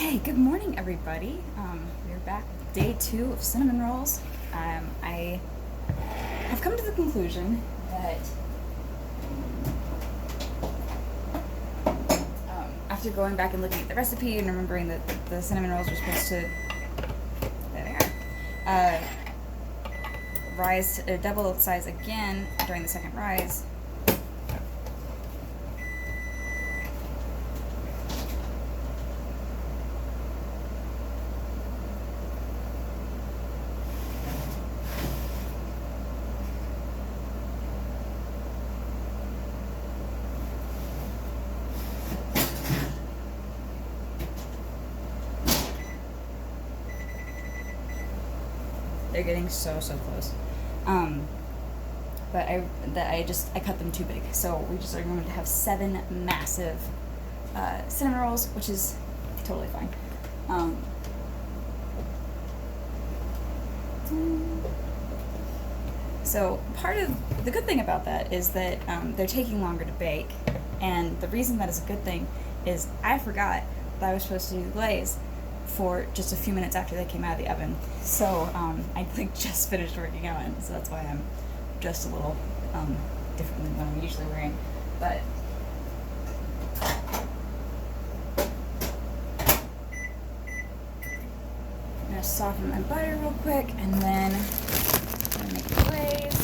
Okay, good morning, everybody. We're back with day 2 of cinnamon rolls. I have come to the conclusion that after going back and looking at the recipe and remembering that the cinnamon rolls were supposed to, there they are, rise to double size again during the second rise. They're getting so close. But I cut them too big, so we just are going to have 7 massive cinnamon rolls, which is totally fine. So part of the good thing about that is that they're taking longer to bake, and the reason that is a good thing is I forgot that I was supposed to do the glaze for just a few minutes after they came out of the oven. So I just finished working out, and so that's why I'm just a little different than what I'm usually wearing. But I'm gonna soften my butter real quick, and then I'm gonna make the glaze.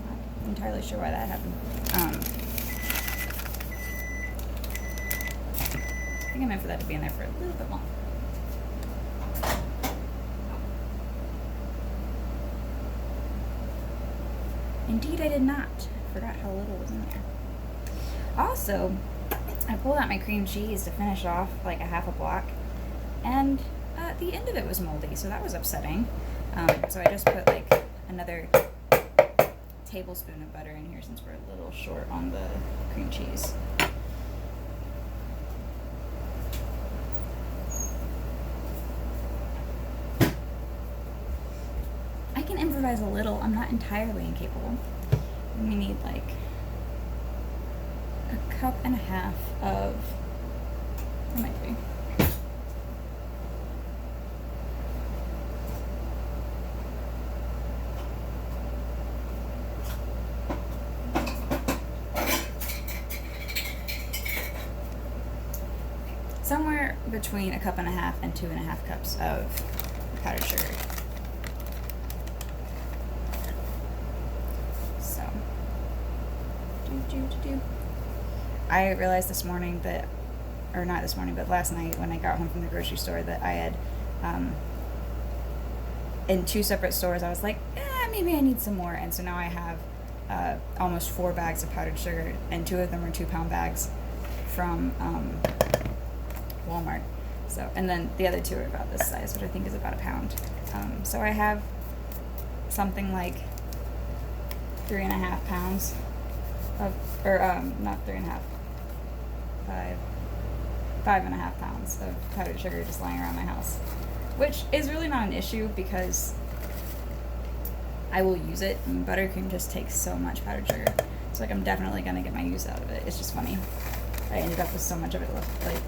Not entirely sure why that happened. I think I meant for that to be in there for a little bit longer. Indeed, I did not. I forgot how little was in there. Also, I pulled out my cream cheese to finish off like a half a block, and the end of it was moldy, so that was upsetting. So I just put like another tablespoon of butter in here since we're a little short on the cream cheese. I can improvise a little. I'm not entirely incapable. We need like a cup and a half of, what might be? Somewhere between a cup and a half and 2.5 cups of powdered sugar. So, I realized this morning that, or not this morning, but last night when I got home from the grocery store, that I had, in 2 separate stores, I was like, maybe I need some more. And so now I have almost 4 bags of powdered sugar, and 2 of them are 2-pound bags from Walmart. So, and then the other 2 are about this size, which I think is about a pound. So I have something like 3.5 pounds of, or not 3.5, 5.5 pounds of powdered sugar just lying around my house, which is really not an issue because I will use it, and buttercream just takes so much powdered sugar. So like I'm definitely gonna get my use out of it. It's just funny. I ended up with so much of it left, like,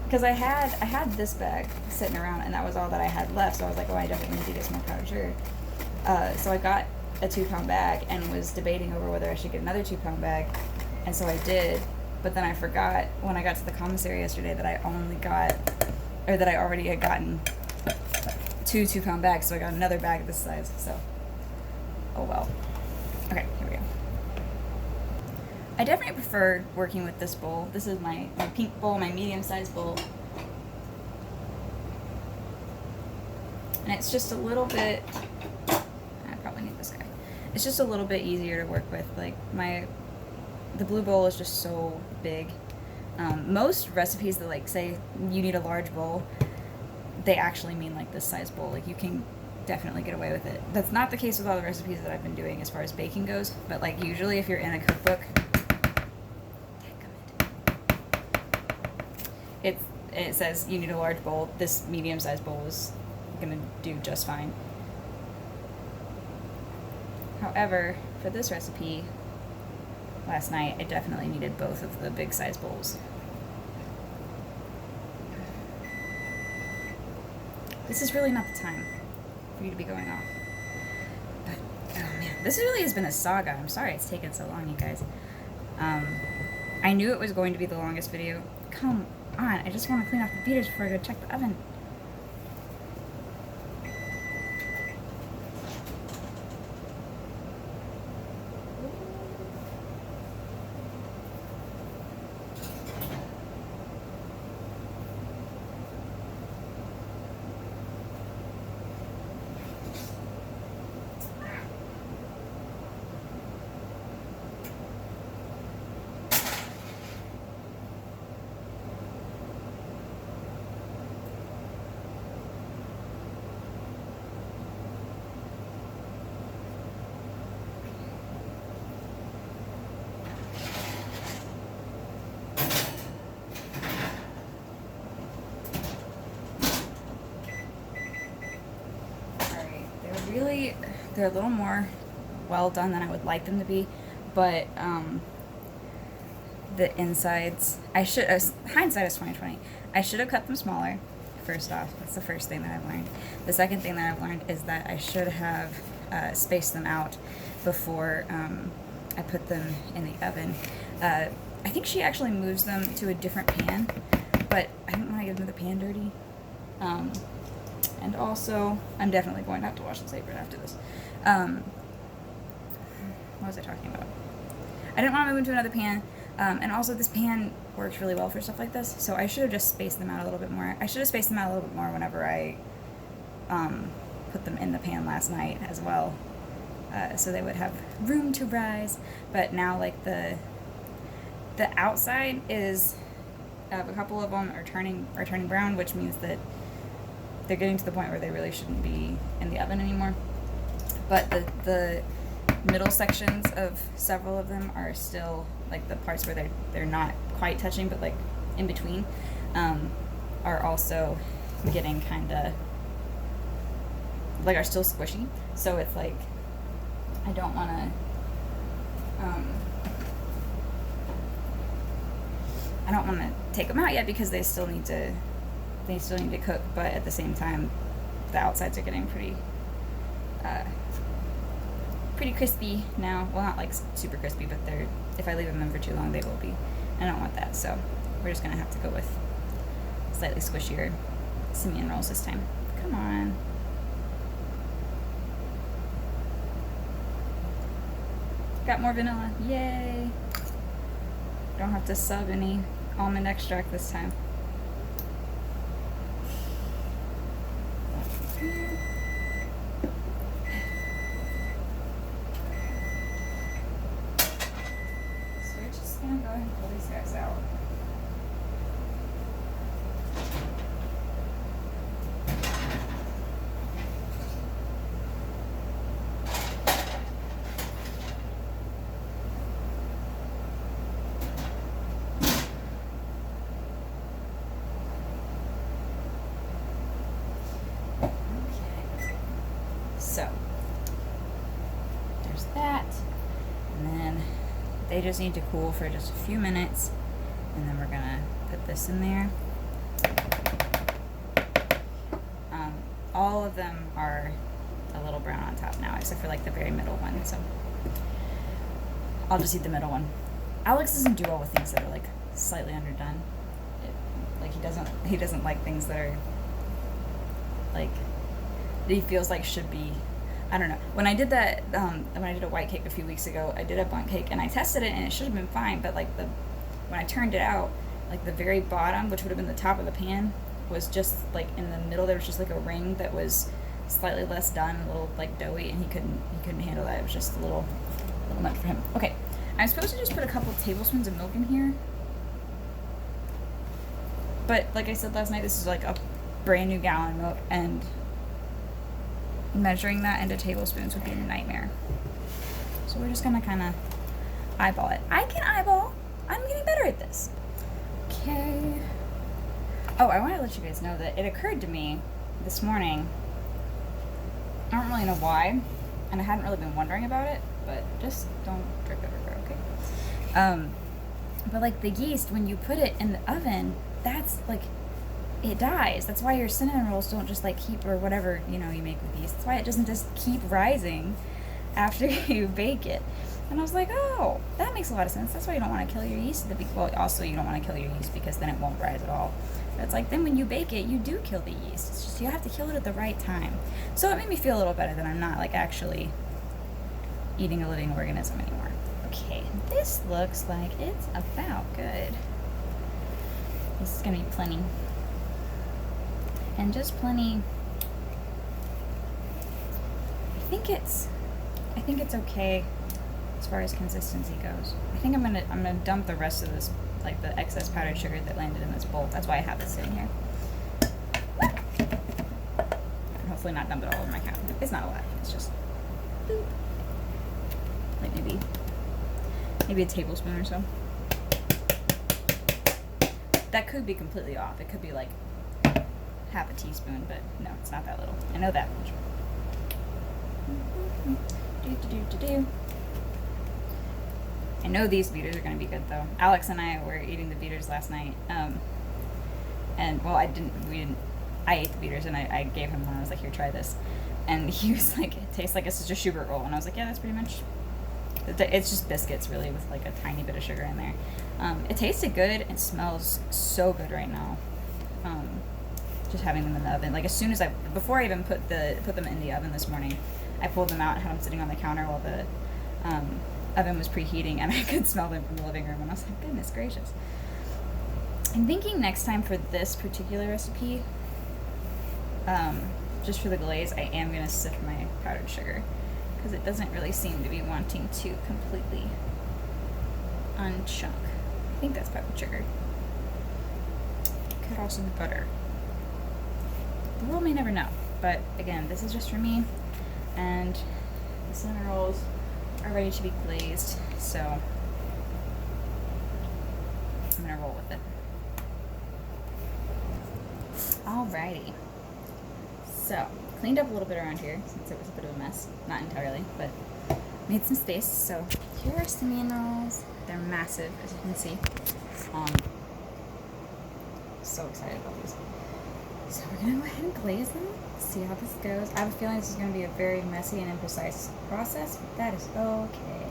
because I had this bag sitting around and that was all that I had left, so I was like, oh, I definitely need to get some more powdered sugar. So I got a 2-pound bag and was debating over whether I should get another 2-pound bag, and so I did, but then I forgot when I got to the commissary yesterday that I already had gotten 2 2-pound bags, so I got another bag this size, so oh well. Okay, here we go. I definitely prefer working with this bowl. This is my pink bowl, my medium-sized bowl. And it's just a little bit, I probably need this guy. It's just a little bit easier to work with. Like the blue bowl is just so big. Most recipes that like say you need a large bowl, they actually mean like this size bowl. Like you can definitely get away with it. That's not the case with all the recipes that I've been doing as far as baking goes, but like usually if you're in a cookbook, it says you need a large bowl. This medium-sized bowl is gonna do just fine. However, for this recipe, last night I definitely needed both of the big size bowls. this is really not the time for you to be going off. But, oh man, this really has been a saga. I'm sorry it's taken so long, you guys. I knew it was going to be the longest video. Come on, I just want to clean off the beaters before I go check the oven. They're a little more well done than I would like them to be, but the insides, hindsight is 20/20. I should have cut them smaller. First off, that's the first thing that I've learned. The second thing that I've learned is that I should have spaced them out before I put them in the oven. I think she actually moves them to a different pan, but I didn't want to get them the pan dirty. And also, I'm definitely going to have to wash this apron after this. What was I talking about? I didn't want to move into another pan. And also, this pan works really well for stuff like this, so I should have just spaced them out a little bit more. I should have spaced them out a little bit more whenever I put them in the pan last night as well, so they would have room to rise. But now, like, the outside is, a couple of them are turning brown, which means that they're getting to the point where they really shouldn't be in the oven anymore. But the middle sections of several of them are still, like, the parts where they're not quite touching, but like in between, are also getting kind of like, are still squishy. So it's like, I don't want to take them out yet because they still need to cook, but at the same time the outsides are getting pretty crispy now. Well, not like super crispy, but they're, if I leave them in for too long, they will be. I don't want that, so we're just gonna have to go with slightly squishier Simeon rolls this time. Come on. Got more vanilla. Yay! Don't have to sub any almond extract this time. Go ahead and pull these guys out. Okay. So, there's that. And then they just need to cool for just a few minutes, and then we're gonna put this in there. All of them are a little brown on top now, except for like the very middle one, so I'll just eat the middle one. Alex doesn't do well with things that are like slightly underdone. He doesn't like things that are like, that he feels like should be, I don't know. When I did that, when I did a white cake a few weeks ago, I did a bundt cake and I tested it and it should have been fine, but like when I turned it out, like the very bottom, which would have been the top of the pan, was just like in the middle. There was just like a ring that was slightly less done, a little like doughy, and he couldn't handle that. It was just a little much for him. Okay, I'm supposed to just put a couple tablespoons of milk in here, but like I said last night, this is like a brand new gallon of milk, and measuring that into tablespoons would be a nightmare. So we're just gonna kind of eyeball it. I can eyeball. I'm getting better at this. Okay. Oh, I want to let you guys know that it occurred to me this morning. I don't really know why, and I hadn't really been wondering about it, but just don't drip everywhere, okay? But like the yeast, when you put it in the oven, that's like, it dies. That's why your cinnamon rolls don't just like keep, or whatever, you know, you make with yeast. That's why it doesn't just keep rising after you bake it. And I was like, oh, that makes a lot of sense. That's why you don't want to kill your yeast at the well, also you don't want to kill your yeast because then it won't rise at all. But it's like then when you bake it, you do kill the yeast. It's just you have to kill it at the right time. So it made me feel a little better that I'm not like actually eating a living organism anymore. Okay, this looks like it's about good. This is gonna be plenty. And just plenty. I think it's okay as far as consistency goes. I think I'm gonna dump the rest of this, like the excess powdered sugar that landed in this bowl. That's why I have this sitting here. And hopefully not dump it all over my counter. It's not a lot. It's just boop. Like maybe a tablespoon or so. That could be completely off. It could be like half a teaspoon, but no, it's not that little. I know that much. I know these beaters are going to be good though. Alex and I were eating the beaters last night, and well, I ate the beaters and I gave him one. I was like, here, try this, and he was like, it tastes like it's just a Schubert roll, and I was like, yeah, that's pretty much. It's just biscuits really with like a tiny bit of sugar in there. It tasted good and smells so good right now. Just having them in the oven, like as soon as before I even put them in the oven this morning, I pulled them out and had them sitting on the counter while the oven was preheating, and I could smell them from the living room, and I was like, goodness gracious. I'm thinking next time for this particular recipe, just for the glaze, I am going to sift my powdered sugar, because it doesn't really seem to be wanting to completely unchunk. I think that's powdered sugar. Could also be butter. The world may never know, but again, this is just for me, and the cinnamon rolls are ready to be glazed, so I'm gonna roll with it. Alrighty. So, cleaned up a little bit around here since it was a bit of a mess. Not entirely, but made some space. So, here are cinnamon rolls. They're massive, as you can see. So excited about these. So, we're gonna go ahead and glaze them. See how this goes. I have a feeling this is going to be a very messy and imprecise process, but that is okay.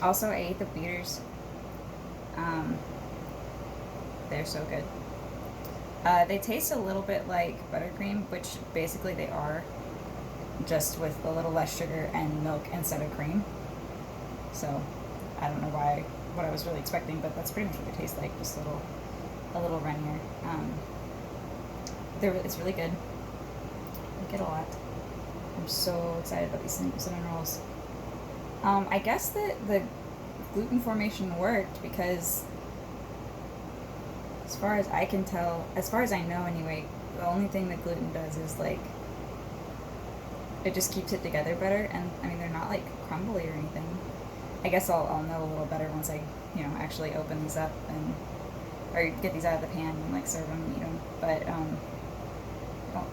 Also, I ate the beaters. They're so good. They taste a little bit like buttercream, which basically they are, just with a little less sugar and milk instead of cream. So, I don't know what I was really expecting, but that's pretty much what they taste like, just a little runnier. It's really good. I like it a lot. I'm so excited about these cinnamon rolls. I guess that the gluten formation worked because, as far as I can tell, as far as I know anyway, the only thing that gluten does is like it just keeps it together better. And I mean, they're not like crumbly or anything. I guess I'll know a little better once I actually open these up or get these out of the pan and like serve them and eat them. But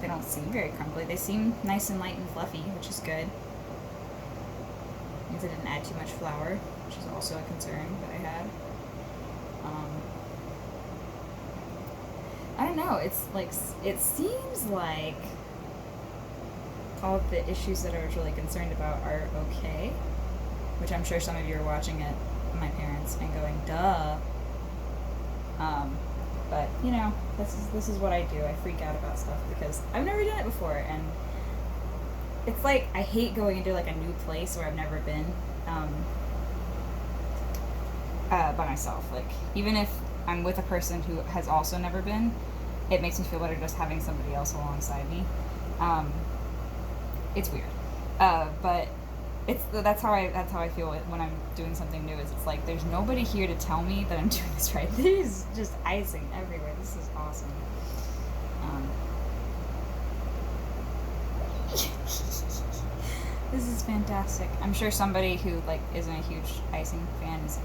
they don't seem very crumbly. They seem nice and light and fluffy, which is good. Means I didn't add too much flour, which is also a concern that I had. I don't know. It's like it seems like all of the issues that I was really concerned about are okay, which I'm sure some of you are watching at my parents and going, duh. But this is what I do. I freak out about stuff because I've never done it before, and it's like I hate going into like a new place where I've never been by myself. Like even if I'm with a person who has also never been, it makes me feel better just having somebody else alongside me. It's weird, but that's how I feel when I'm doing something new. Is it's like there's nobody here to tell me that I'm doing this right. There's just icing everywhere. This is awesome. This is fantastic. I'm sure somebody who like isn't a huge icing fan is.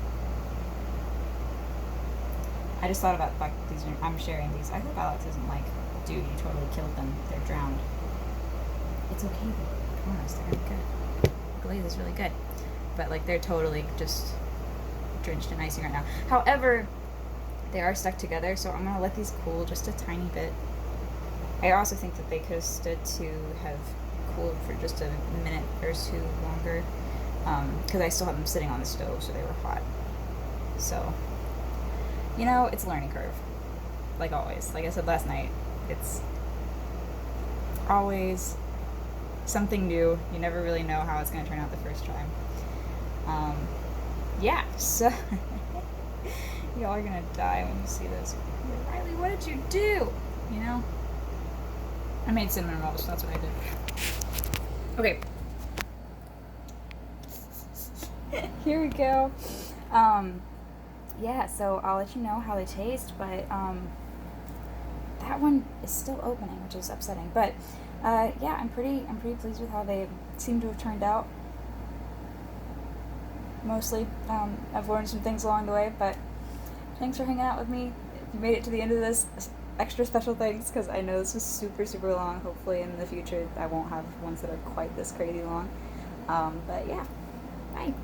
I just thought about like these. I'm sharing these. I hope Alex isn't like, dude, you totally killed them. They're drowned. It's okay though. I promise they're gonna be good. Glaze is really good, but like they're totally just drenched in icing right now. However, They are stuck together, so I'm gonna let these cool just a tiny bit. I also think that they could have stood to have cooled for just a minute or two longer, because I still have them sitting on the stove, so they were hot. So, you know, it's a learning curve, like always. Like I said last night, it's always something new. You never really know how it's going to turn out the first time. Yeah, so y'all are going to die when you see this. Riley, what did you do? You know? I made cinnamon rolls, so that's what I did. Okay. Here we go. Yeah, so I'll let you know how they taste, but that one is still opening, which is upsetting. But yeah, I'm pretty pleased with how they seem to have turned out. Mostly, I've learned some things along the way, but thanks for hanging out with me. If you made it to the end of this, extra special thanks, because I know this was super long. Hopefully in the future I won't have ones that are quite this crazy long. But yeah, bye.